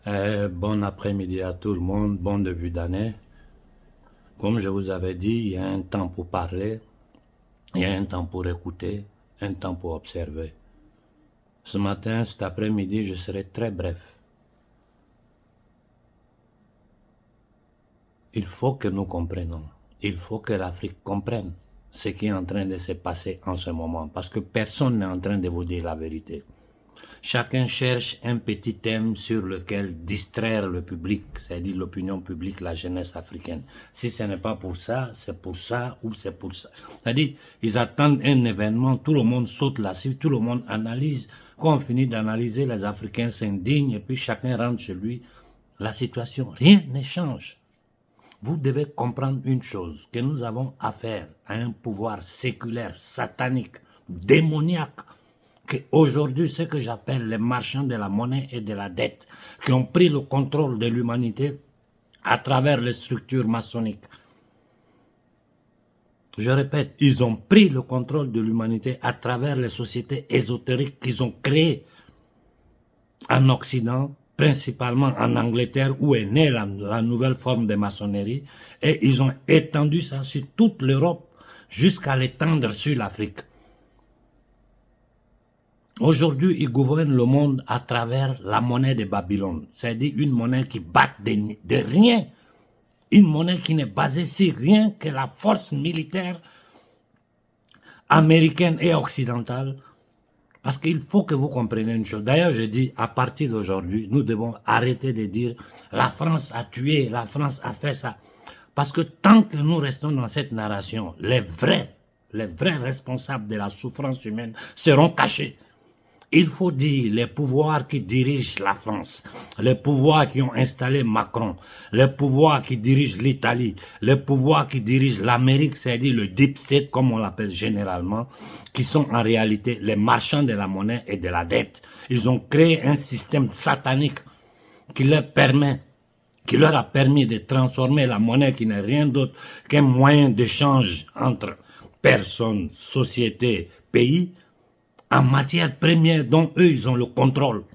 Bon après-midi à tout le monde, bon début d'année. Comme je vous avais dit, il y a un temps pour parler, il y a un temps pour écouter, un temps pour observer. Ce matin, cet après-midi, je serai très bref. Il faut que nous comprenions, il faut que l'Afrique comprenne ce qui est en train de se passer en ce moment, parce que personne n'est en train de vous dire la vérité. Chacun cherche un petit thème sur lequel distraire le public, c'est-à-dire l'opinion publique, la jeunesse africaine. Si ce n'est pas pour ça, c'est pour ça ou c'est pour ça. C'est-à-dire, ils attendent un événement, tout le monde saute là-dessus, tout le monde analyse. Quand on finit d'analyser, les Africains s'indignent et puis chacun rentre chez lui. La situation, rien ne change. Vous devez comprendre une chose, que nous avons affaire à un pouvoir séculaire, satanique, démoniaque, qu'aujourd'hui, ce que j'appelle les marchands de la monnaie et de la dette, qui ont pris le contrôle de l'humanité à travers les structures maçonniques. Je répète, ils ont pris le contrôle de l'humanité à travers les sociétés ésotériques qu'ils ont créées en Occident, principalement en Angleterre, où est née la nouvelle forme de maçonnerie, et ils ont étendu ça sur toute l'Europe jusqu'à l'étendre sur l'Afrique. Aujourd'hui, ils gouvernent le monde à travers la monnaie de Babylone, c'est-à-dire une monnaie qui bat de rien, une monnaie qui n'est basée sur rien que la force militaire américaine et occidentale. Parce qu'il faut que vous compreniez une chose. D'ailleurs, je dis, à partir d'aujourd'hui, nous devons arrêter de dire la France a tué, la France a fait ça. Parce que tant que nous restons dans cette narration, les vrais responsables de la souffrance humaine seront cachés. Il faut dire les pouvoirs qui dirigent la France, les pouvoirs qui ont installé Macron, les pouvoirs qui dirigent l'Italie, les pouvoirs qui dirigent l'Amérique, c'est-à-dire le deep state comme on l'appelle généralement, qui sont en réalité les marchands de la monnaie et de la dette. Ils ont créé un système satanique qui leur a permis de transformer la monnaie qui n'est rien d'autre qu'un moyen d'échange entre personnes, sociétés, pays, en matière première dont eux, ils ont le contrôle.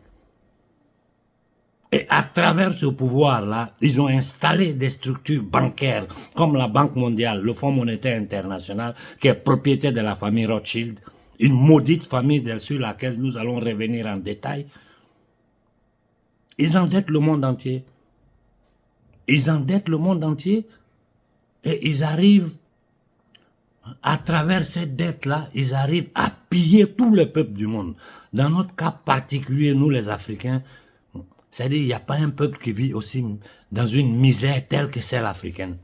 Et à travers ce pouvoir-là, ils ont installé des structures bancaires comme la Banque mondiale, le Fonds monétaire international, qui est propriété de la famille Rothschild, une maudite famille sur laquelle nous allons revenir en détail. Ils endettent le monde entier. Ils endettent le monde entier et ils arrivent, à travers cette dette-là, ils arrivent à piller tout le peuple du monde. Dans notre cas particulier, nous les Africains, c'est-à-dire il n'y a pas un peuple qui vit aussi dans une misère telle que celle africaine.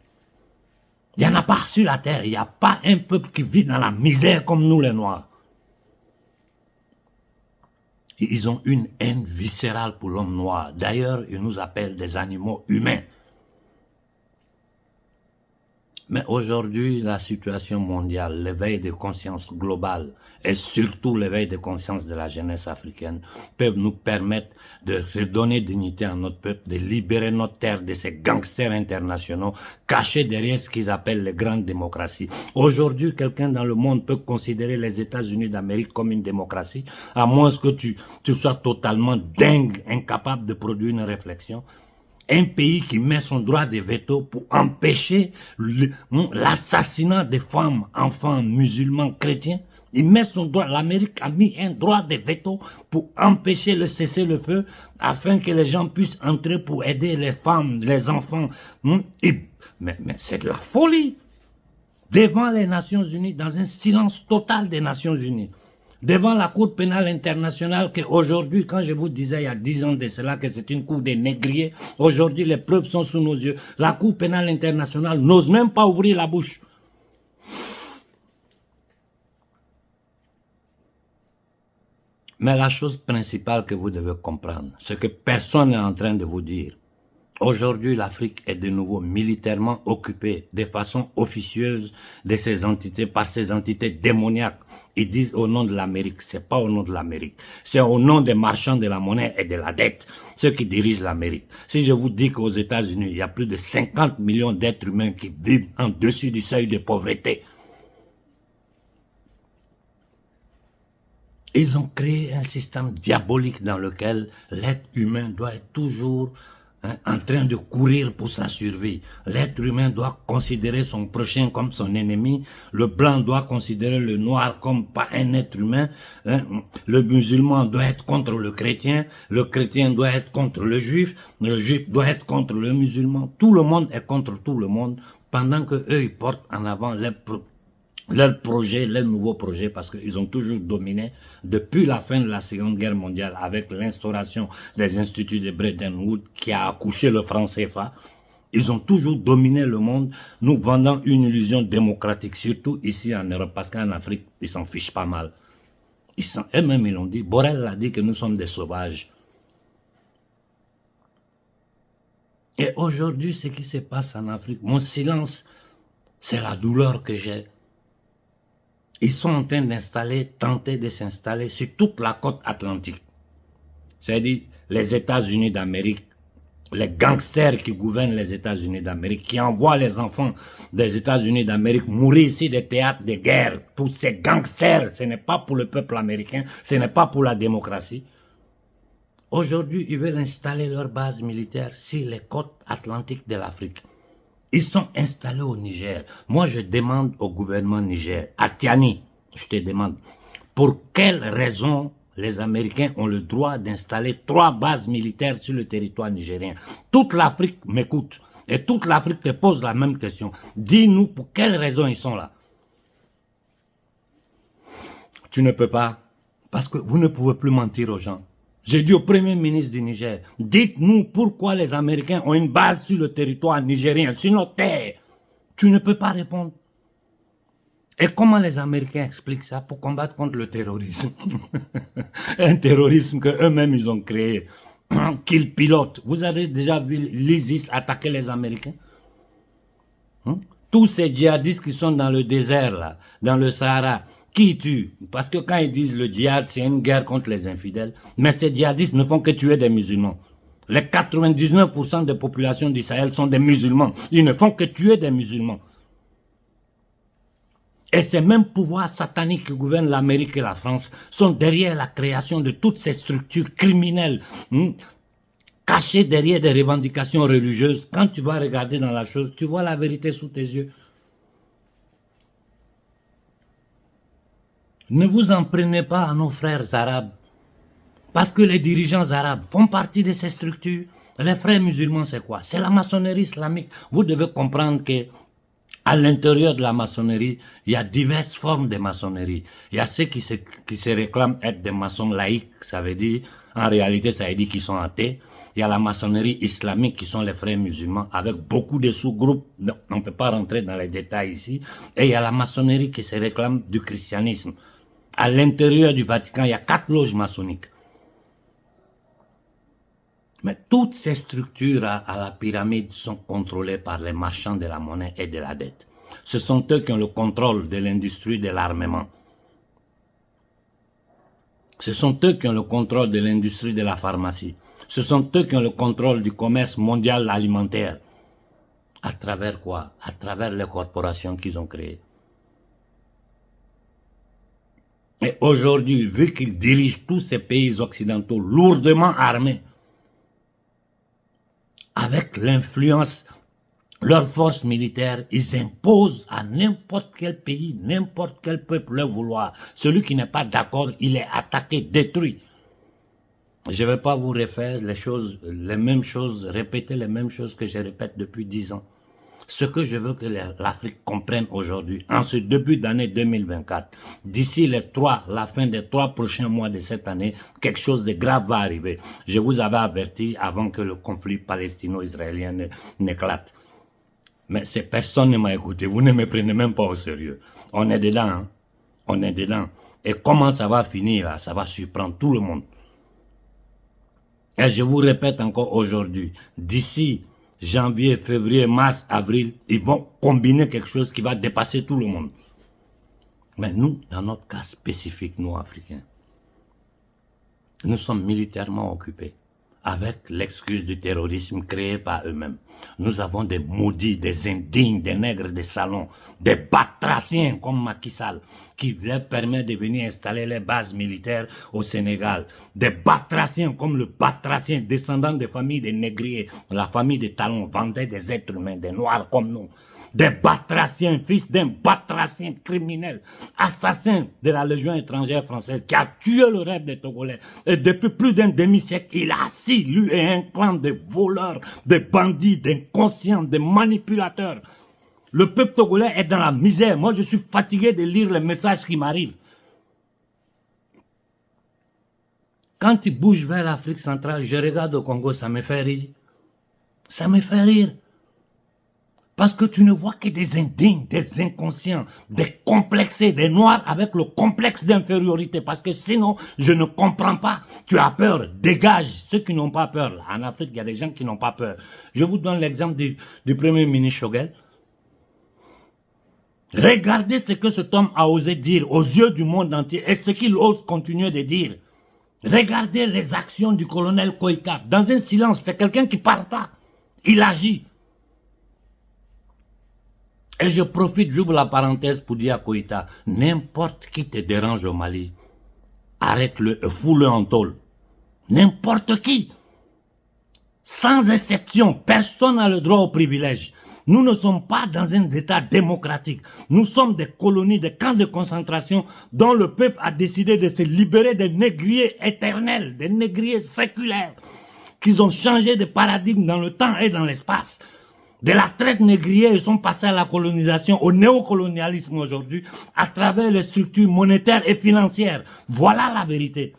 Il n'y en a pas sur la terre, il n'y a pas un peuple qui vit dans la misère comme nous les Noirs. Ils ont une haine viscérale pour l'homme noir. D'ailleurs, ils nous appellent des animaux humains. Mais aujourd'hui, la situation mondiale, l'éveil de conscience globale et surtout l'éveil de conscience de la jeunesse africaine peuvent nous permettre de redonner dignité à notre peuple, de libérer notre terre de ces gangsters internationaux cachés derrière ce qu'ils appellent les grandes démocraties. Aujourd'hui, quelqu'un dans le monde peut considérer les États-Unis d'Amérique comme une démocratie, à moins que tu sois totalement dingue, incapable de produire une réflexion. Un pays qui met son droit de veto pour empêcher l'assassinat des femmes, enfants, musulmans, chrétiens. Il met son droit, l'Amérique a mis un droit de veto pour empêcher le cessez-le-feu afin que les gens puissent entrer pour aider les femmes, les enfants. Mais c'est de la folie. Devant les Nations Unies, dans un silence total des Nations Unies. Devant la Cour pénale internationale qu'aujourd'hui, quand je vous disais il y a 10 ans de cela que c'est une cour des négriers, aujourd'hui les preuves sont sous nos yeux. La Cour pénale internationale n'ose même pas ouvrir la bouche. Mais la chose principale que vous devez comprendre, c'est que personne n'est en train de vous dire. Aujourd'hui, l'Afrique est de nouveau militairement occupée de façon officieuse de ces entités, par ces entités démoniaques. Ils disent au nom de l'Amérique. C'est pas au nom de l'Amérique. C'est au nom des marchands de la monnaie et de la dette, ceux qui dirigent l'Amérique. Si je vous dis qu'aux États-Unis, il y a plus de 50 millions d'êtres humains qui vivent en dessus du seuil de pauvreté, Ils ont créé un système diabolique dans lequel l'être humain doit être toujours en train de courir pour sa survie. L'être humain doit considérer son prochain comme son ennemi. Le blanc doit considérer le noir comme pas un être humain. Le musulman doit être contre le chrétien doit être contre le juif doit être contre le musulman. Tout le monde est contre tout le monde, pendant que eux ils portent en avant leur projet, leur nouveau projet, parce qu'ils ont toujours dominé depuis la fin de la Seconde Guerre mondiale avec l'instauration des instituts de Bretton Woods qui a accouché le franc CFA. Ils ont toujours dominé le monde, nous vendant une illusion démocratique, surtout ici en Europe, parce qu'en Afrique, ils s'en fichent pas mal. Eux-mêmes, ils l'ont dit. Borrell l'a dit que nous sommes des sauvages. Et aujourd'hui, ce qui se passe en Afrique, mon silence, c'est la douleur que j'ai. Ils sont en train tenter de s'installer sur toute la côte atlantique. C'est-à-dire les États-Unis d'Amérique, les gangsters qui gouvernent les États-Unis d'Amérique, qui envoient les enfants des États-Unis d'Amérique mourir ici des théâtres de guerre. Pour ces gangsters, ce n'est pas pour le peuple américain, ce n'est pas pour la démocratie. Aujourd'hui, ils veulent installer leur base militaire sur les côtes atlantiques de l'Afrique. Ils sont installés au Niger. Moi, je demande au gouvernement Niger, à Tiani, je te demande, pour quelle raison les Américains ont le droit d'installer 3 bases militaires sur le territoire nigérien? Toute l'Afrique m'écoute et toute l'Afrique te pose la même question. Dis-nous pour quelle raison ils sont là. Tu ne peux pas, parce que vous ne pouvez plus mentir aux gens. J'ai dit au Premier ministre du Niger, dites-nous pourquoi les Américains ont une base sur le territoire nigérien, sur nos terres. Tu ne peux pas répondre. Et comment les Américains expliquent ça pour combattre contre le terrorisme? Un terrorisme qu'eux-mêmes ils ont créé, qu'ils pilotent. Vous avez déjà vu l'ISIS attaquer les Américains? Tous ces djihadistes qui sont dans le désert, là, dans le Sahara, qui tuent? Parce que quand ils disent le djihad, c'est une guerre contre les infidèles, mais ces djihadistes ne font que tuer des musulmans. Les 99% des populations du Sahel sont des musulmans. Ils ne font que tuer des musulmans. Et ces mêmes pouvoirs sataniques qui gouvernent l'Amérique et la France sont derrière la création de toutes ces structures criminelles, cachées derrière des revendications religieuses. Quand tu vas regarder dans la chose, tu vois la vérité sous tes yeux. Ne vous en prenez pas à nos frères arabes, parce que les dirigeants arabes font partie de ces structures. Les frères musulmans, c'est quoi? C'est la maçonnerie islamique. Vous devez comprendre que à l'intérieur de la maçonnerie, il y a diverses formes de maçonnerie. Il y a ceux qui se réclament être des maçons laïcs, ça veut dire, en réalité, ça veut dire qu'ils sont athées. Il y a la maçonnerie islamique qui sont les frères musulmans avec beaucoup de sous-groupes. On ne peut pas rentrer dans les détails ici. Et il y a la maçonnerie qui se réclame du christianisme. À l'intérieur du Vatican, il y a 4 loges maçonniques. Mais toutes ces structures à la pyramide sont contrôlées par les marchands de la monnaie et de la dette. Ce sont eux qui ont le contrôle de l'industrie de l'armement. Ce sont eux qui ont le contrôle de l'industrie de la pharmacie. Ce sont eux qui ont le contrôle du commerce mondial alimentaire. À travers quoi? À travers les corporations qu'ils ont créées. Et aujourd'hui, vu qu'ils dirigent tous ces pays occidentaux lourdement armés, avec l'influence, leurs forces militaires, ils imposent à n'importe quel pays, n'importe quel peuple leur vouloir. Celui qui n'est pas d'accord, il est attaqué, détruit. Je ne vais pas vous refaire les mêmes choses, répéter les mêmes choses que je répète depuis 10 ans. Ce que je veux que l'Afrique comprenne aujourd'hui, en ce début d'année 2024, d'ici la fin des 3 prochains mois de cette année, quelque chose de grave va arriver. Je vous avais averti avant que le conflit palestino-israélien n'éclate. Mais personne ne m'a écouté. Vous ne me prenez même pas au sérieux. On est dedans, hein? On est dedans. Et comment ça va finir là? Ça va surprendre tout le monde. Et je vous répète encore aujourd'hui, d'ici janvier, février, mars, avril, ils vont combiner quelque chose qui va dépasser tout le monde. Mais nous, dans notre cas spécifique, nous, Africains, nous sommes militairement occupés. avec l'excuse du terrorisme créé par eux-mêmes. Nous avons des maudits, des indignes, des nègres des salons, des batraciens comme Macky Sall, qui leur permet de venir installer les bases militaires au Sénégal. Des batraciens comme le batracien descendant des familles des négriers, la famille des Talons, vendait des êtres humains, des noirs comme nous. Des batraciens, fils d'un batracien criminel, assassin de la Légion étrangère française, qui a tué le rêve des Togolais. Et depuis plus d'un demi-siècle, il a assis, lui et un clan de voleurs, de bandits, d'inconscients, de manipulateurs. Le peuple togolais est dans la misère. Moi, je suis fatigué de lire les messages qui m'arrivent. Quand il bouge vers l'Afrique centrale, je regarde au Congo, ça me fait rire. Ça me fait rire. Parce que tu ne vois que des indignes, des inconscients, des complexés, des noirs avec le complexe d'infériorité. Parce que sinon, je ne comprends pas. Tu as peur, dégage ceux qui n'ont pas peur. Là, en Afrique, il y a des gens qui n'ont pas peur. Je vous donne l'exemple du Premier ministre Choguel. Regardez ce que cet homme a osé dire aux yeux du monde entier et ce qu'il ose continuer de dire. Regardez les actions du colonel Koïka. Dans un silence, c'est quelqu'un qui ne parle pas. Il agit. Et je profite, j'ouvre la parenthèse pour dire à Koïta, n'importe qui te dérange au Mali, arrête-le et fous-le en tôle. N'importe qui. Sans exception, personne n'a le droit au privilège. Nous ne sommes pas dans un état démocratique. Nous sommes des colonies, des camps de concentration dont le peuple a décidé de se libérer des négriers éternels, des négriers séculaires, qu'ils ont changé de paradigme dans le temps et dans l'espace. De la traite négrière, ils sont passés à la colonisation, au néocolonialisme aujourd'hui, à travers les structures monétaires et financières. Voilà la vérité.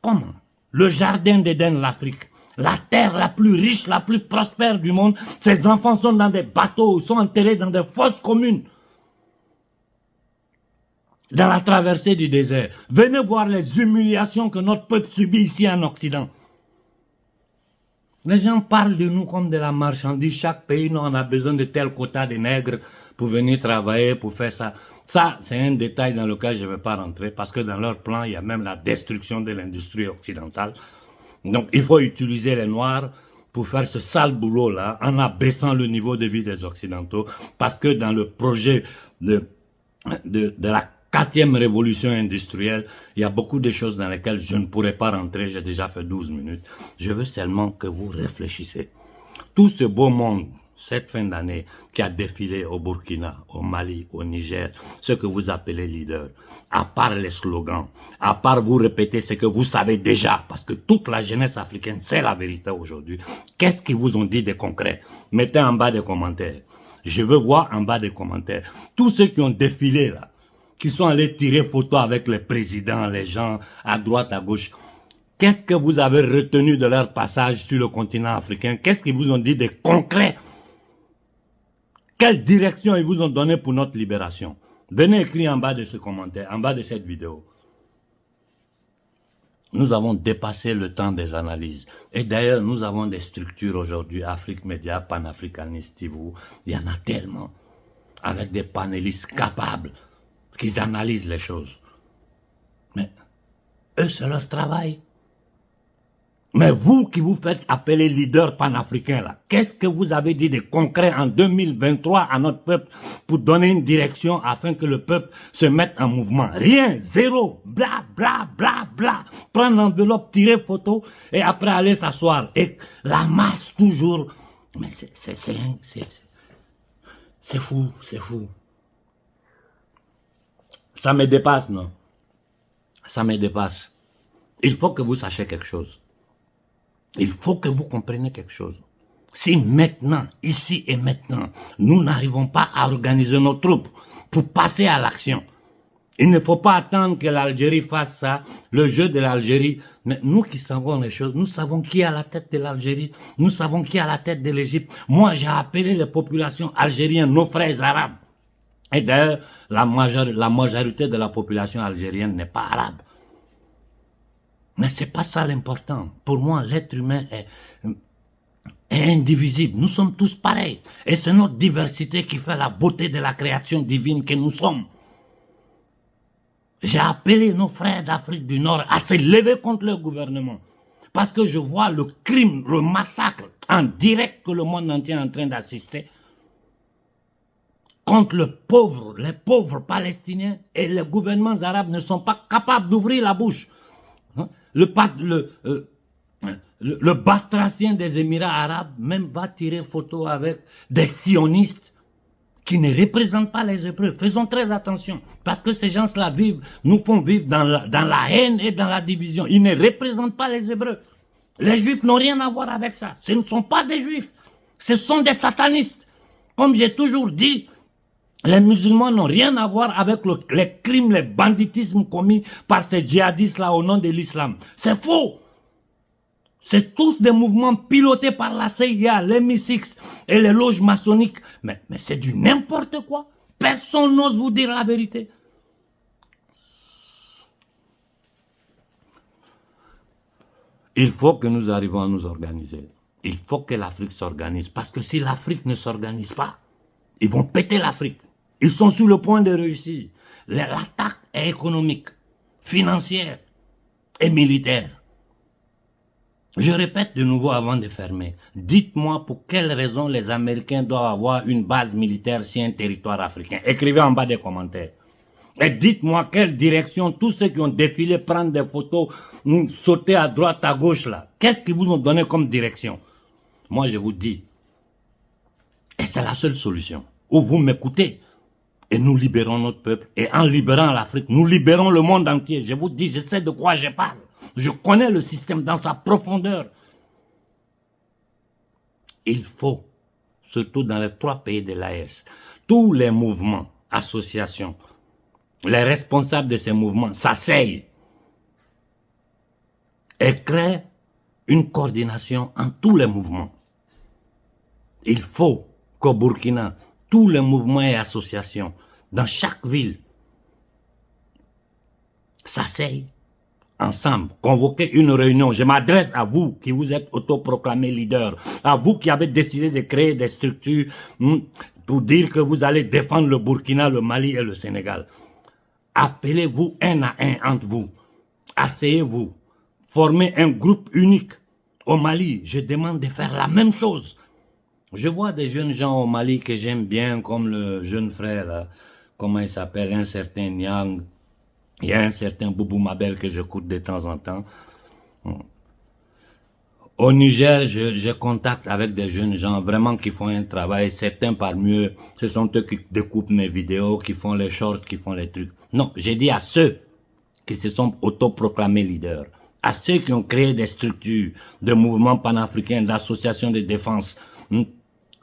Comment? Le jardin d'Éden, l'Afrique, la terre la plus riche, la plus prospère du monde, ces enfants sont dans des bateaux, sont enterrés dans des fosses communes. Dans la traversée du désert. Venez voir les humiliations que notre peuple subit ici en Occident. Les gens parlent de nous comme de la marchandise. Chaque pays, nous, on a besoin de tel quota de nègres pour venir travailler, pour faire ça. Ça, c'est un détail dans lequel je ne vais pas rentrer parce que dans leur plan, il y a même la destruction de l'industrie occidentale. Donc, il faut utiliser les Noirs pour faire ce sale boulot-là en abaissant le niveau de vie des Occidentaux parce que dans le projet de la 4e révolution industrielle, il y a beaucoup de choses dans lesquelles je ne pourrais pas rentrer, j'ai déjà fait 12 minutes. Je veux seulement que vous réfléchissez. Tout ce beau monde, cette fin d'année, qui a défilé au Burkina, au Mali, au Niger, ce que vous appelez leader, à part les slogans, à part vous répéter ce que vous savez déjà, parce que toute la jeunesse africaine sait la vérité aujourd'hui, qu'est-ce qu'ils vous ont dit de concret? Mettez en bas des commentaires. Je veux voir en bas des commentaires. Tous ceux qui ont défilé là, qui sont allés tirer photo avec les présidents, les gens à droite, à gauche. Qu'est-ce que vous avez retenu de leur passage sur le continent africain? Qu'est-ce qu'ils vous ont dit de concret? Quelle direction ils vous ont donné pour notre libération? Venez écrire en bas de ce commentaire, en bas de cette vidéo. Nous avons dépassé le temps des analyses. Et d'ailleurs, nous avons des structures aujourd'hui, Afrique Média, Panafricaniste, il y en a tellement, avec des panélistes capables, qu'ils analysent les choses. Mais eux, c'est leur travail. Mais vous qui vous faites appeler leader panafricain, là, qu'est-ce que vous avez dit de concret en 2023 à notre peuple pour donner une direction afin que le peuple se mette en mouvement? Rien, zéro, bla, bla, bla, bla. Prendre l'enveloppe, tirer photo et après aller s'asseoir. Et la masse toujours. Mais c'est fou, c'est fou. Ça me dépasse, non? Ça me dépasse. Il faut que vous sachiez quelque chose. Il faut que vous compreniez quelque chose. Si maintenant, ici et maintenant, nous n'arrivons pas à organiser nos troupes pour passer à l'action, il ne faut pas attendre que l'Algérie fasse ça, le jeu de l'Algérie. Mais nous qui savons les choses, nous savons qui est à la tête de l'Algérie, nous savons qui est à la tête de l'Égypte. Moi, j'ai appelé les populations algériennes, nos frères arabes. Et d'ailleurs, la majorité de la population algérienne n'est pas arabe. Mais c'est pas ça l'important. Pour moi, l'être humain est indivisible. Nous sommes tous pareils. Et c'est notre diversité qui fait la beauté de la création divine que nous sommes. J'ai appelé nos frères d'Afrique du Nord à se lever contre le gouvernement. parce que je vois le crime, le massacre en direct que le monde entier est en train d'assister contre les pauvres Palestiniens, et les gouvernements arabes ne sont pas capables d'ouvrir la bouche. Le batracien des Émirats arabes même va tirer photo avec des sionistes qui ne représentent pas les Hébreux. Faisons très attention, parce que ces gens-là nous font vivre dans la haine et dans la division. Ils ne représentent pas les Hébreux. Les Juifs n'ont rien à voir avec ça. Ce ne sont pas des Juifs. Ce sont des satanistes. Comme j'ai toujours dit, les musulmans n'ont rien à voir avec les crimes, les banditismes commis par ces djihadistes-là au nom de l'islam. C'est faux. C'est tous des mouvements pilotés par la CIA, l'MI6 et les loges maçonniques. Mais c'est du n'importe quoi. Personne n'ose vous dire la vérité. Il faut que nous arrivions à nous organiser. Il faut que l'Afrique s'organise. Parce que si l'Afrique ne s'organise pas, ils vont péter l'Afrique. Ils sont sur le point de réussir. L'attaque est économique, financière et militaire. Je répète de nouveau avant de fermer. Dites-moi pour quelles raisons les Américains doivent avoir une base militaire sur un territoire africain. Écrivez en bas des commentaires. Et dites-moi quelle direction tous ceux qui ont défilé prendre des photos, sauter à droite, à gauche là. Qu'est-ce qu'ils vous ont donné comme direction? Moi je vous dis, et c'est la seule solution, ou vous m'écoutez, et nous libérons notre peuple, et en libérant l'Afrique, nous libérons le monde entier. Je vous dis, je sais de quoi je parle. Je connais le système dans sa profondeur. Il faut, surtout dans les 3 pays de l'AES, tous les mouvements, associations, les responsables de ces mouvements s'asseyent et créent une coordination en tous les mouvements. Il faut qu'au Burkina, tous les mouvements et associations, dans chaque ville, s'asseyent ensemble, convoquer une réunion. Je m'adresse à vous qui vous êtes autoproclamés leaders, à vous qui avez décidé de créer des structures pour dire que vous allez défendre le Burkina, le Mali et le Sénégal. Appelez-vous un à un entre vous, asseyez-vous, formez un groupe unique. Au Mali, je demande de faire la même chose. Je vois des jeunes gens au Mali que j'aime bien, comme le jeune frère, là, comment il s'appelle, un certain Niang. Il y a un certain Boubou Mabel que j'écoute de temps en temps. Au Niger, je contacte avec des jeunes gens vraiment qui font un travail. Certains parmi eux, ce sont eux qui découpent mes vidéos, qui font les shorts, qui font les trucs. Non, j'ai dit à ceux qui se sont autoproclamés leaders, à ceux qui ont créé des structures, de mouvements panafricains, d'associations de défense,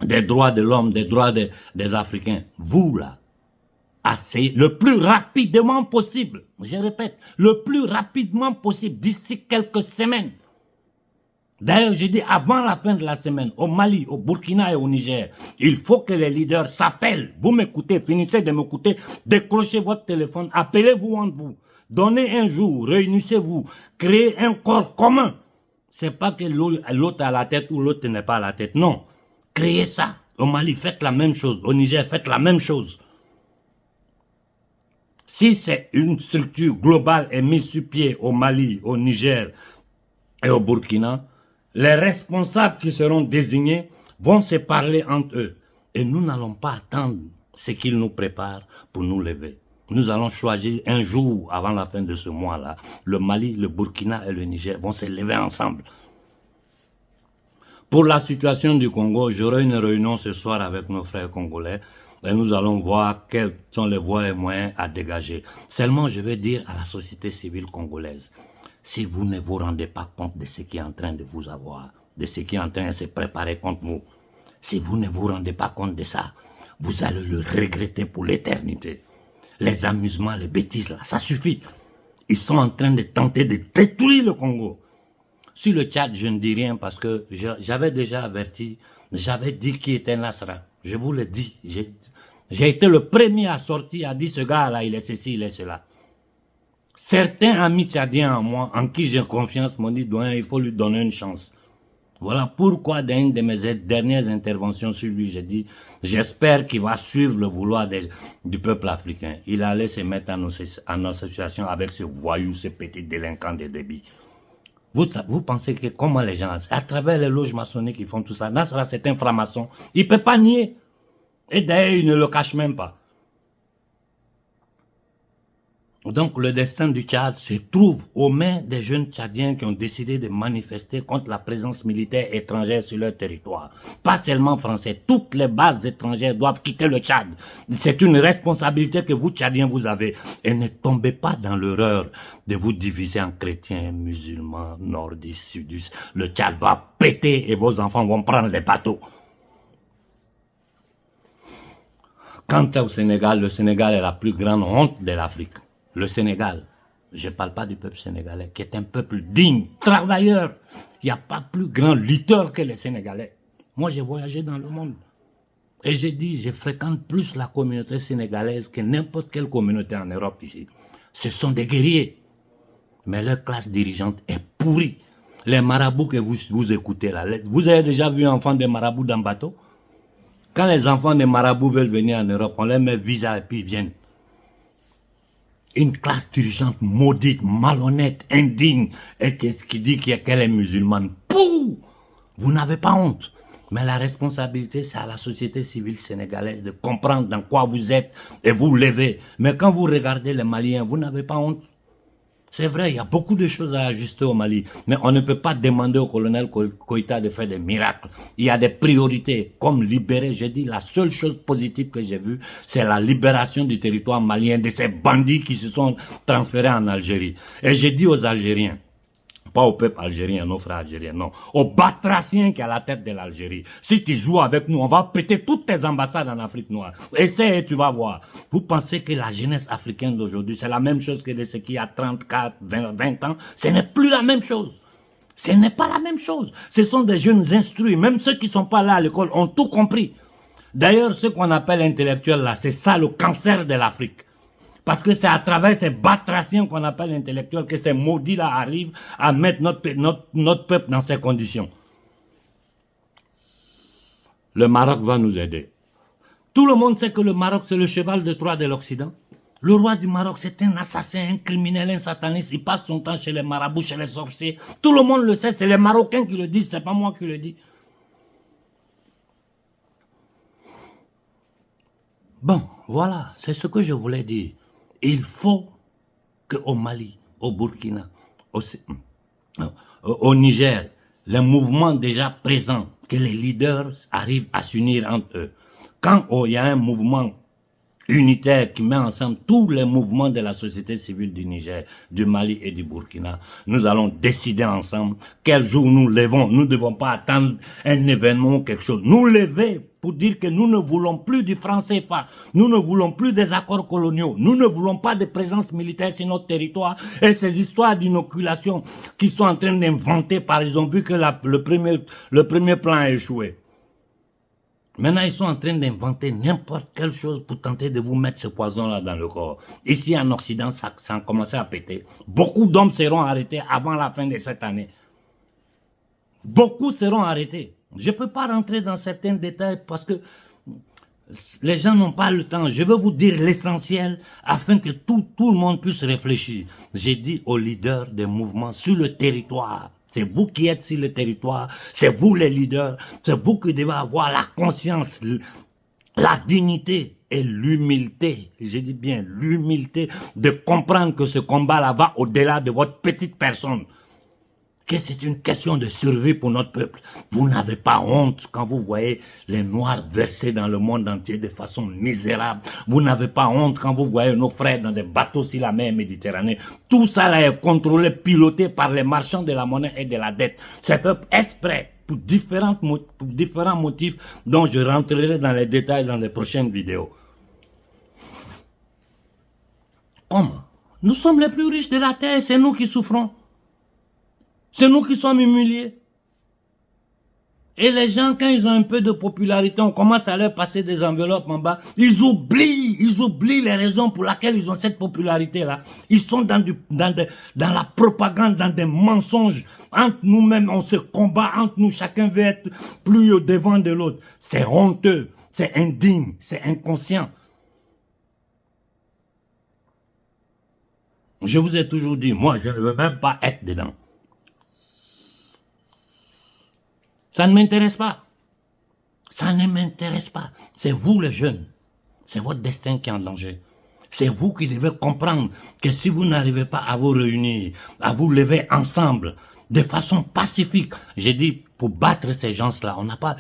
des droits de l'homme, des droits des Africains. Vous, là, le plus rapidement possible, je répète, le plus rapidement possible, d'ici quelques semaines. D'ailleurs, j'ai dit avant la fin de la semaine, au Mali, au Burkina et au Niger, il faut que les leaders s'appellent. Vous m'écoutez, finissez de m'écouter, décrochez votre téléphone, appelez-vous entre vous, donnez un jour, réunissez-vous, créez un corps commun. C'est pas que l'autre a la tête ou l'autre n'est pas à la tête, non. Créez ça. Au Mali, faites la même chose. Au Niger, faites la même chose. Si c'est une structure globale et mise sur pied au Mali, au Niger et au Burkina, les responsables qui seront désignés vont se parler entre eux. Et nous n'allons pas attendre ce qu'ils nous préparent pour nous lever. Nous allons choisir un jour avant la fin de ce mois-là. Le Mali, le Burkina et le Niger vont se lever ensemble. Pour la situation du Congo, j'aurai une réunion ce soir avec nos frères congolais. Et nous allons voir quelles sont les voies et moyens à dégager. Seulement, je vais dire à la société civile congolaise, si vous ne vous rendez pas compte de ce qui est en train de vous avoir, de ce qui est en train de se préparer contre vous, si vous ne vous rendez pas compte de ça, vous allez le regretter pour l'éternité. Les amusements, les bêtises, là, ça suffit. Ils sont en train de tenter de détruire le Congo. Sur le chat, je ne dis rien parce que j'avais déjà averti, j'avais dit qui était Nasra. Je vous le dis. J'ai été le premier à sortir, à dire ce gars-là, il est ceci, il est cela. Certains amis tchadiens en moi, en qui j'ai confiance, m'ont dit, doyen, il faut lui donner une chance. Voilà pourquoi dans une de mes dernières interventions sur lui, j'ai dit, j'espère qu'il va suivre le vouloir du peuple africain. Il allait se mettre en association avec ce voyou, ce petit délinquant de débit. Vous pensez que comment les gens, à travers les loges maçonniques qui font tout ça, Nasra c'est un franc-maçon, il peut pas nier. Et d'ailleurs, il ne le cache même pas. Donc le destin du Tchad se trouve aux mains des jeunes Tchadiens qui ont décidé de manifester contre la présence militaire étrangère sur leur territoire. Pas seulement français, toutes les bases étrangères doivent quitter le Tchad. C'est une responsabilité que vous Tchadiens vous avez. Et ne tombez pas dans l'erreur de vous diviser en chrétiens, musulmans, nordistes, sudistes. Le Tchad va péter et vos enfants vont prendre les bateaux. Quant au Sénégal, le Sénégal est la plus grande honte de l'Afrique. Le Sénégal, je ne parle pas du peuple sénégalais, qui est un peuple digne, travailleur. Il n'y a pas plus grand lutteur que les Sénégalais. Moi, j'ai voyagé dans le monde. Et j'ai dit, je fréquente plus la communauté sénégalaise que n'importe quelle communauté en Europe ici. Ce sont des guerriers. Mais leur classe dirigeante est pourrie. Les marabouts que vous écoutez là, vous avez déjà vu un enfant de marabouts dans le bateau? Quand les enfants des marabouts veulent venir en Europe, on leur met visa et puis ils viennent. Une classe dirigeante maudite, malhonnête, indigne, et qui dit qu'elle est musulmane. Pouh! Vous n'avez pas honte. Mais la responsabilité, c'est à la société civile sénégalaise de comprendre dans quoi vous êtes et vous lever. Mais quand vous regardez les Maliens, vous n'avez pas honte. C'est vrai, il y a beaucoup de choses à ajuster au Mali, mais on ne peut pas demander au colonel Koïta de faire des miracles. Il y a des priorités, comme libérer, j'ai dit, la seule chose positive que j'ai vue, c'est la libération du territoire malien de ces bandits qui se sont transférés en Algérie. Et j'ai dit aux Algériens, pas au peuple algérien, nos frères algériens, non. Aux batraciens qui est à la tête de l'Algérie. Si tu joues avec nous, on va péter toutes tes ambassades en Afrique noire. Essaye et tu vas voir. Vous pensez que la jeunesse africaine d'aujourd'hui, c'est la même chose que de ce qu'il y a 34, 20 ans? Ce n'est plus la même chose. Ce n'est pas la même chose. Ce sont des jeunes instruits. Même ceux qui sont pas là à l'école ont tout compris. D'ailleurs, ce qu'on appelle intellectuels là, c'est ça le cancer de l'Afrique. Parce que c'est à travers ces batraciens qu'on appelle intellectuels que ces maudits-là arrivent à mettre notre peuple dans ces conditions. Le Maroc va nous aider. Tout le monde sait que le Maroc, c'est le cheval de Troie de l'Occident. Le roi du Maroc, c'est un assassin, un criminel, un sataniste. Il passe son temps chez les marabouts, chez les sorciers. Tout le monde le sait, c'est les Marocains qui le disent, c'est pas moi qui le dis. Bon, voilà, c'est ce que je voulais dire. Il faut qu'au Mali, au Burkina, au Niger, les mouvements déjà présents, que les leaders arrivent à s'unir entre eux. Quand il y a un mouvement unitaire qui met ensemble tous les mouvements de la société civile du Niger, du Mali et du Burkina, nous allons décider ensemble quel jour nous levons. Nous ne devons pas attendre un événement ou quelque chose. Nous lever pour dire que nous ne voulons plus du franc CFA, nous ne voulons plus des accords coloniaux, nous ne voulons pas de présence militaire sur notre territoire et ces histoires d'inoculation qui sont en train d'inventer par ils ont vu que le premier plan a échoué. Maintenant, ils sont en train d'inventer n'importe quelle chose pour tenter de vous mettre ce poison-là dans le corps. Ici, en Occident, ça a commencé à péter. Beaucoup d'hommes seront arrêtés avant la fin de cette année. Beaucoup seront arrêtés. Je ne peux pas rentrer dans certains détails parce que les gens n'ont pas le temps. Je veux vous dire l'essentiel afin que tout le monde puisse réfléchir. J'ai dit aux leaders des mouvements sur le territoire. C'est vous qui êtes sur le territoire, c'est vous les leaders, c'est vous qui devez avoir la conscience, la dignité et l'humilité, je dis bien l'humilité, de comprendre que ce combat-là va au-delà de votre petite personne. Que c'est une question de survie pour notre peuple. Vous n'avez pas honte quand vous voyez les Noirs versés dans le monde entier de façon misérable. Vous n'avez pas honte quand vous voyez nos frères dans des bateaux sur la mer Méditerranée. Tout ça là est contrôlé, piloté par les marchands de la monnaie et de la dette. C'est fait exprès pour différents motifs dont je rentrerai dans les détails dans les prochaines vidéos. Comment? Nous sommes les plus riches de la terre et c'est nous qui souffrons. C'est nous qui sommes humiliés. Et les gens, quand ils ont un peu de popularité, on commence à leur passer des enveloppes en bas. Ils oublient les raisons pour lesquelles ils ont cette popularité-là. Ils sont dans la propagande, dans des mensonges. Entre nous-mêmes, on se combat entre nous. Chacun veut être plus au devant de l'autre. C'est honteux, c'est indigne, c'est inconscient. Je vous ai toujours dit, moi, je ne veux même pas être dedans. Ça ne m'intéresse pas. Ça ne m'intéresse pas. C'est vous les jeunes. C'est votre destin qui est en danger. C'est vous qui devez comprendre que si vous n'arrivez pas à vous réunir, à vous lever ensemble, de façon pacifique, j'ai dit, pour battre ces gens-là, on n'a pas...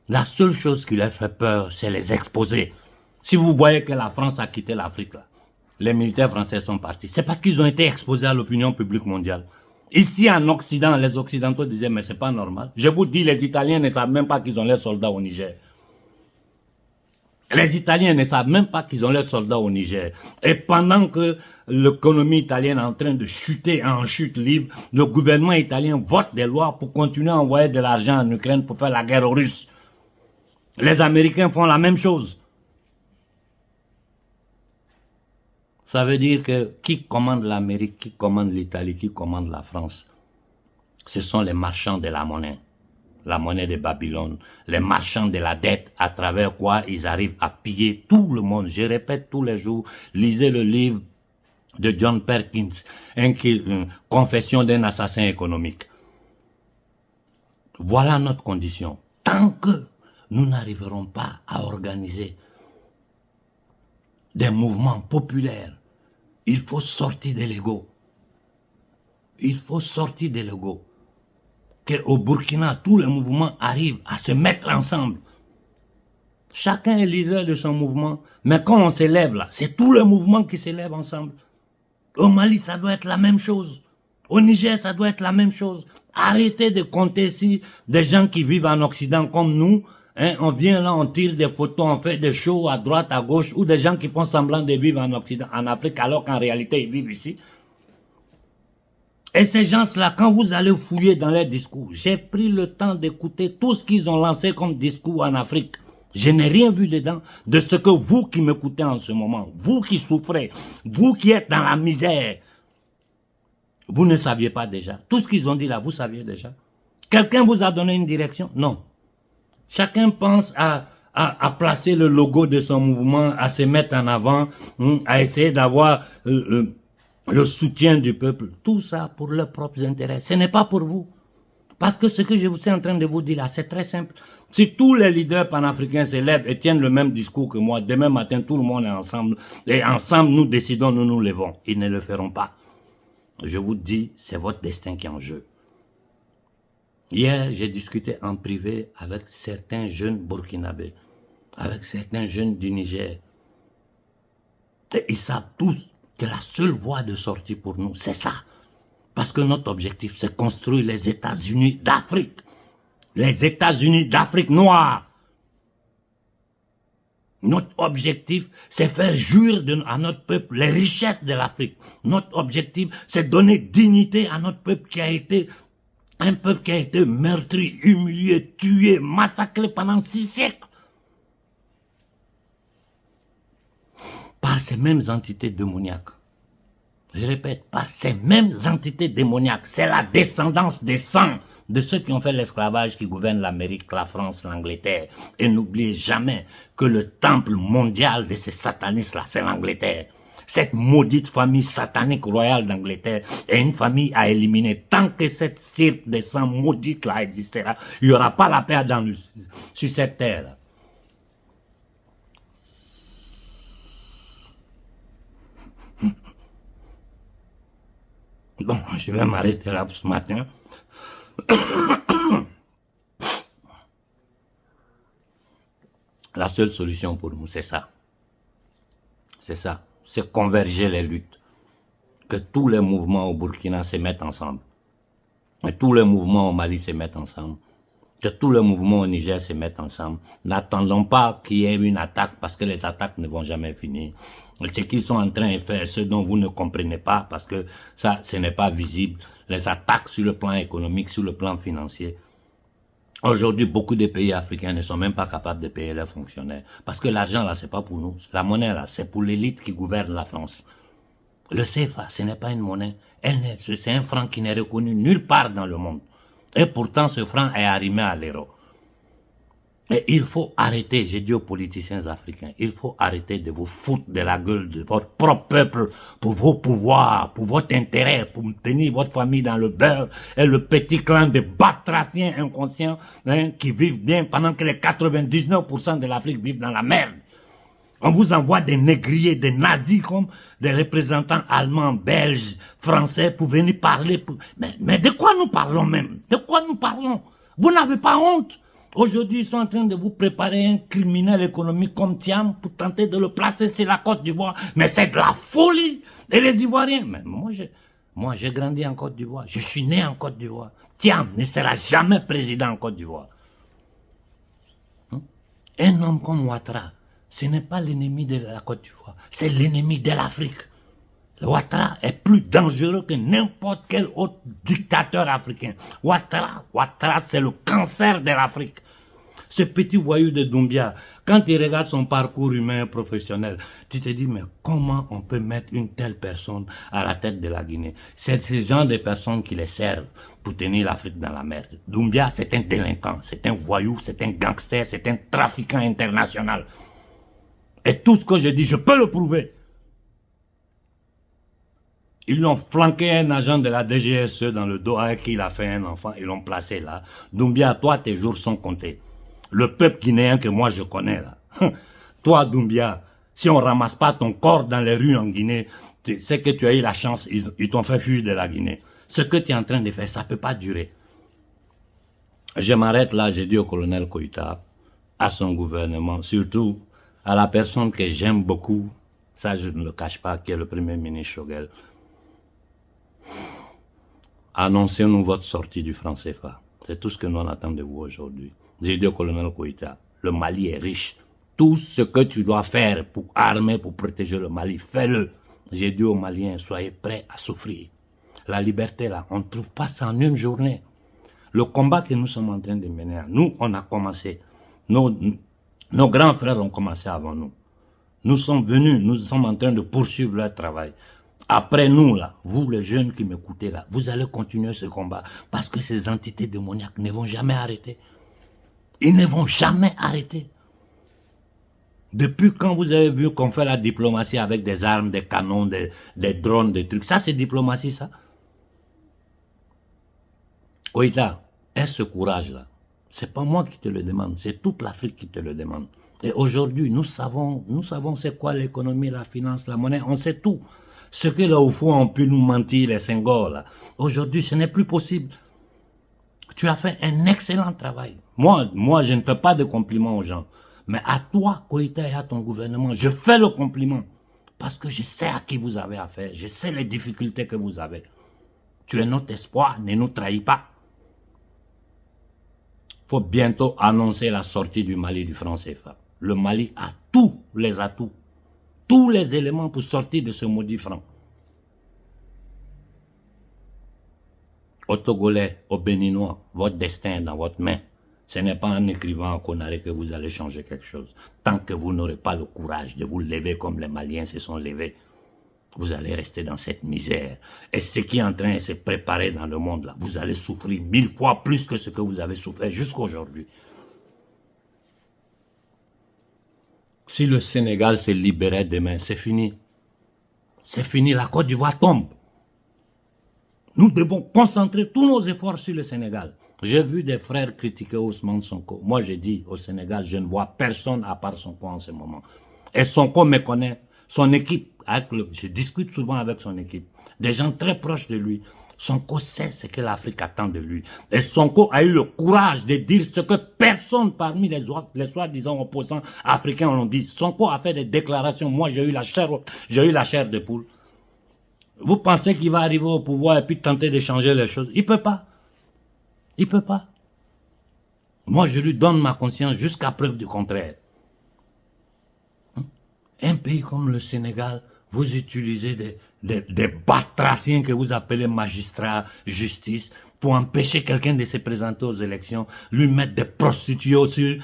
La seule chose qui leur fait peur, c'est les exposer. Si vous voyez que la France a quitté l'Afrique, là, les militaires français sont partis, c'est parce qu'ils ont été exposés à l'opinion publique mondiale. Ici en Occident, les Occidentaux disaient, mais c'est pas normal. Je vous dis, les Italiens ne savent même pas qu'ils ont leurs soldats au Niger. Les Italiens ne savent même pas qu'ils ont leurs soldats au Niger. Et pendant que l'économie italienne est en train de chuter en chute libre, le gouvernement italien vote des lois pour continuer à envoyer de l'argent en Ukraine pour faire la guerre aux Russes. Les Américains font la même chose. Ça veut dire que qui commande l'Amérique, qui commande l'Italie, qui commande la France, ce sont les marchands de la monnaie de Babylone, les marchands de la dette, à travers quoi ils arrivent à piller tout le monde. Je répète tous les jours, lisez le livre de John Perkins, Confession d'un assassin économique. Voilà notre condition. Tant que nous n'arriverons pas à organiser des mouvements populaires, il faut sortir de l'ego. Il faut sortir de l'ego. Qu'au Burkina, tous les mouvements arrivent à se mettre ensemble. Chacun est leader de son mouvement. Mais quand on s'élève là, c'est tous les mouvements qui s'élèvent ensemble. Au Mali, ça doit être la même chose. Au Niger, ça doit être la même chose. Arrêtez de compter si des gens qui vivent en Occident comme nous, hein, on vient là, on tire des photos, on fait des shows à droite, à gauche, ou des gens qui font semblant de vivre en Occident, en Afrique, alors qu'en réalité, ils vivent ici. Et ces gens-là, quand vous allez fouiller dans leurs discours, j'ai pris le temps d'écouter tout ce qu'ils ont lancé comme discours en Afrique. Je n'ai rien vu dedans de ce que vous qui m'écoutez en ce moment, vous qui souffrez, vous qui êtes dans la misère, vous ne saviez pas déjà. Tout ce qu'ils ont dit là, vous saviez déjà. Quelqu'un vous a donné une direction? Non. Chacun pense à placer le logo de son mouvement, à se mettre en avant, à essayer d'avoir le soutien du peuple. Tout ça pour leurs propres intérêts. Ce n'est pas pour vous. Parce que ce que je suis en train de vous dire là, c'est très simple. Si tous les leaders panafricains se lèvent et tiennent le même discours que moi, demain matin, tout le monde est ensemble, et ensemble, nous décidons, nous nous levons. Ils ne le feront pas. Je vous dis, c'est votre destin qui est en jeu. Hier, j'ai discuté en privé avec certains jeunes burkinabés, avec certains jeunes du Niger. Et ils savent tous que la seule voie de sortie pour nous, c'est ça. Parce que notre objectif, c'est construire les États-Unis d'Afrique. Les États-Unis d'Afrique noire. Notre objectif, c'est faire jouir à notre peuple les richesses de l'Afrique. Notre objectif, c'est donner dignité à notre peuple qui a été un peuple qui a été meurtri, humilié, tué, massacré pendant 6 siècles. Par ces mêmes entités démoniaques. Je répète, par ces mêmes entités démoniaques. C'est la descendance des sangs de ceux qui ont fait l'esclavage qui gouvernent l'Amérique, la France, l'Angleterre. Et n'oubliez jamais que le temple mondial de ces satanistes-là, c'est l'Angleterre. Cette maudite famille satanique royale d'Angleterre est une famille à éliminer. Tant que cette cirque des sangs maudite-là existera, il n'y aura pas la paix sur cette terre. Bon, je vais m'arrêter là pour ce matin. La seule solution pour nous, c'est ça. C'est ça. C'est converger les luttes. Que tous les mouvements au Burkina se mettent ensemble. Que tous les mouvements au Mali se mettent ensemble. Que tous les mouvements au Niger se mettent ensemble. N'attendons pas qu'il y ait une attaque parce que les attaques ne vont jamais finir. Ce qu'ils sont en train de faire, ce dont vous ne comprenez pas parce que ça, ce n'est pas visible. Les attaques sur le plan économique, sur le plan financier. Aujourd'hui, beaucoup de pays africains ne sont même pas capables de payer leurs fonctionnaires. Parce que l'argent là, c'est pas pour nous. La monnaie là, c'est pour l'élite qui gouverne la France. Le CFA, ce n'est pas une monnaie. C'est un franc qui n'est reconnu nulle part dans le monde. Et pourtant, ce franc est arrimé à l'euro. Et il faut arrêter, j'ai dit aux politiciens africains, il faut arrêter de vous foutre de la gueule de votre propre peuple pour vos pouvoirs, pour votre intérêt, pour tenir votre famille dans le beurre et le petit clan de batraciens inconscients qui vivent bien pendant que les 99% de l'Afrique vivent dans la merde. On vous envoie des négriers, des nazis comme des représentants allemands, belges, français pour venir parler. Mais de quoi nous parlons même? De quoi nous parlons? Vous n'avez pas honte? Aujourd'hui, ils sont en train de vous préparer un criminel économique comme Thiam pour tenter de le placer sur la Côte d'Ivoire. Mais c'est de la folie. Et les Ivoiriens, mais moi j'ai grandi en Côte d'Ivoire. Je suis né en Côte d'Ivoire. Thiam ne sera jamais président en Côte d'Ivoire. Un homme comme Ouattara, ce n'est pas l'ennemi de la Côte d'Ivoire, c'est l'ennemi de l'Afrique. Ouattara est plus dangereux que n'importe quel autre dictateur africain. Ouattara, c'est le cancer de l'Afrique. Ce petit voyou de Doumbia, quand il regarde son parcours humain professionnel, tu te dis, mais comment on peut mettre une telle personne à la tête de la Guinée? C'est ce genre de personnes qui les servent pour tenir l'Afrique dans la merde. Doumbia, c'est un délinquant, c'est un voyou, c'est un gangster, c'est un trafiquant international. Et tout ce que je dis, je peux le prouver. Ils lui ont flanqué un agent de la DGSE dans le dos avec qui il a fait un enfant. Ils l'ont placé là. Doumbia, toi, tes jours sont comptés. Le peuple guinéen que moi je connais là. Toi, Doumbia, si on ramasse pas ton corps dans les rues en Guinée, c'est que tu as eu la chance. Ils t'ont fait fuir de la Guinée. Ce que tu es en train de faire, ça peut pas durer. Je m'arrête là. J'ai dit au colonel Koïta, à son gouvernement, surtout à la personne que j'aime beaucoup, ça je ne le cache pas, qui est le premier ministre Choguel. Annoncez-nous votre sortie du franc CFA. C'est tout ce que nous attendons de vous aujourd'hui. J'ai dit au colonel Koïta, le Mali est riche. Tout ce que tu dois faire pour armer, pour protéger le Mali, fais-le. J'ai dit aux Maliens, soyez prêts à souffrir. La liberté là, on ne trouve pas ça en une journée. Le combat que nous sommes en train de mener, nous, on a commencé. Nos grands frères ont commencé avant nous. Nous sommes venus, nous sommes en train de poursuivre leur travail. Après nous, là, vous les jeunes qui m'écoutez là, vous allez continuer ce combat parce que ces entités démoniaques ne vont jamais arrêter. Ils ne vont jamais arrêter. Depuis quand vous avez vu qu'on fait la diplomatie avec des armes, des canons, des drones, des trucs, ça c'est diplomatie ça. Koïta, aie ce courage-là. C'est pas moi qui te le demande, c'est toute l'Afrique qui te le demande. Et aujourd'hui, nous savons c'est quoi l'économie, la finance, la monnaie, on sait tout. Ce que là au fond on peut nous mentir, les Senghor là. Aujourd'hui, ce n'est plus possible. Tu as fait un excellent travail. Moi, je ne fais pas de compliments aux gens. Mais à toi, Koïta, et à ton gouvernement, je fais le compliment. Parce que je sais à qui vous avez affaire. Je sais les difficultés que vous avez. Tu es notre espoir, ne nous trahis pas. Il faut bientôt annoncer la sortie du Mali du franc CFA. Le Mali a tous les atouts, tous les éléments pour sortir de ce maudit franc. Aux Togolais, aux Béninois, votre destin est dans votre main. Ce n'est pas en écrivant en Conaré que vous allez changer quelque chose. Tant que vous n'aurez pas le courage de vous lever comme les Maliens se sont levés, vous allez rester dans cette misère. Et ce qui est en train de se préparer dans le monde, là, vous allez souffrir 1000 fois plus que ce que vous avez souffert jusqu'à aujourd'hui. Si le Sénégal se libérait demain, c'est fini. C'est fini, la Côte d'Ivoire tombe. Nous devons concentrer tous nos efforts sur le Sénégal. J'ai vu des frères critiquer Ousmane Sonko. Moi, j'ai dit au Sénégal, je ne vois personne à part Sonko en ce moment. Et Sonko me connaît. Son équipe, je discute souvent avec son équipe. Des gens très proches de lui. Sonko sait ce que l'Afrique attend de lui. Et Sonko a eu le courage de dire ce que personne parmi les soi-disant opposants africains ont dit. Sonko a fait des déclarations. Moi, j'ai eu la chair de poule. Vous pensez qu'il va arriver au pouvoir et puis tenter de changer les choses? Il peut pas. Il peut pas. Moi, je lui donne ma conscience jusqu'à preuve du contraire. Un pays comme le Sénégal, vous utilisez des batraciens que vous appelez magistrats, justice, pour empêcher quelqu'un de se présenter aux élections, lui mettre des prostituées aussi,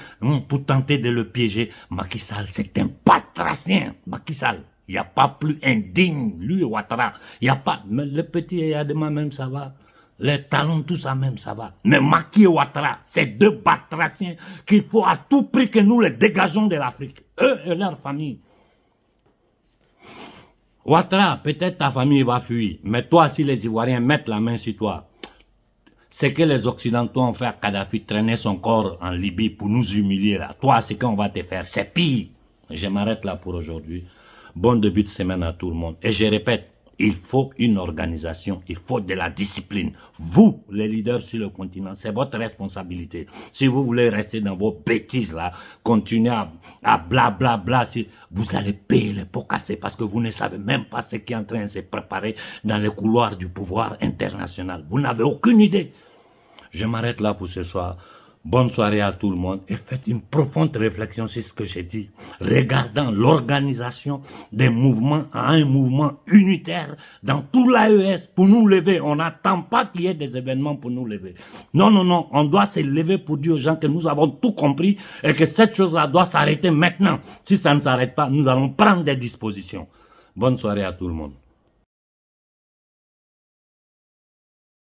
pour tenter de le piéger. Macky Sall, c'est un batracien. Macky Sall. Il n'y a pas plus indigne, lui, Ouattara. Il n'y a pas, mais le petit Yadema même, ça va. Les talons, tout ça même, ça va. Mais Macky et Ouattara, c'est deux batraciens qu'il faut à tout prix que nous les dégageons de l'Afrique. Eux et leur famille. Ouattara, peut-être ta famille va fuir. Mais toi, si les Ivoiriens mettent la main sur toi, c'est que les Occidentaux ont fait à Kadhafi traîner son corps en Libye pour nous humilier là. Toi, ce qu'on va te faire, c'est pire. Je m'arrête là pour aujourd'hui. Bon début de semaine à tout le monde. Et je répète, il faut une organisation, il faut de la discipline. Vous, les leaders sur le continent, c'est votre responsabilité. Si vous voulez rester dans vos bêtises là, continuer à blablabla, vous allez payer les pots cassés parce que vous ne savez même pas ce qui est en train de se préparer dans les couloirs du pouvoir international. Vous n'avez aucune idée. Je m'arrête là pour ce soir. Bonne soirée à tout le monde et faites une profonde réflexion sur ce que j'ai dit, regardant l'organisation des mouvements à un mouvement unitaire dans tout l'AES pour nous lever. On n'attend pas qu'il y ait des événements pour nous lever. Non, non, non, on doit se lever pour dire aux gens que nous avons tout compris et que cette chose-là doit s'arrêter maintenant. Si ça ne s'arrête pas, nous allons prendre des dispositions. Bonne soirée à tout le monde.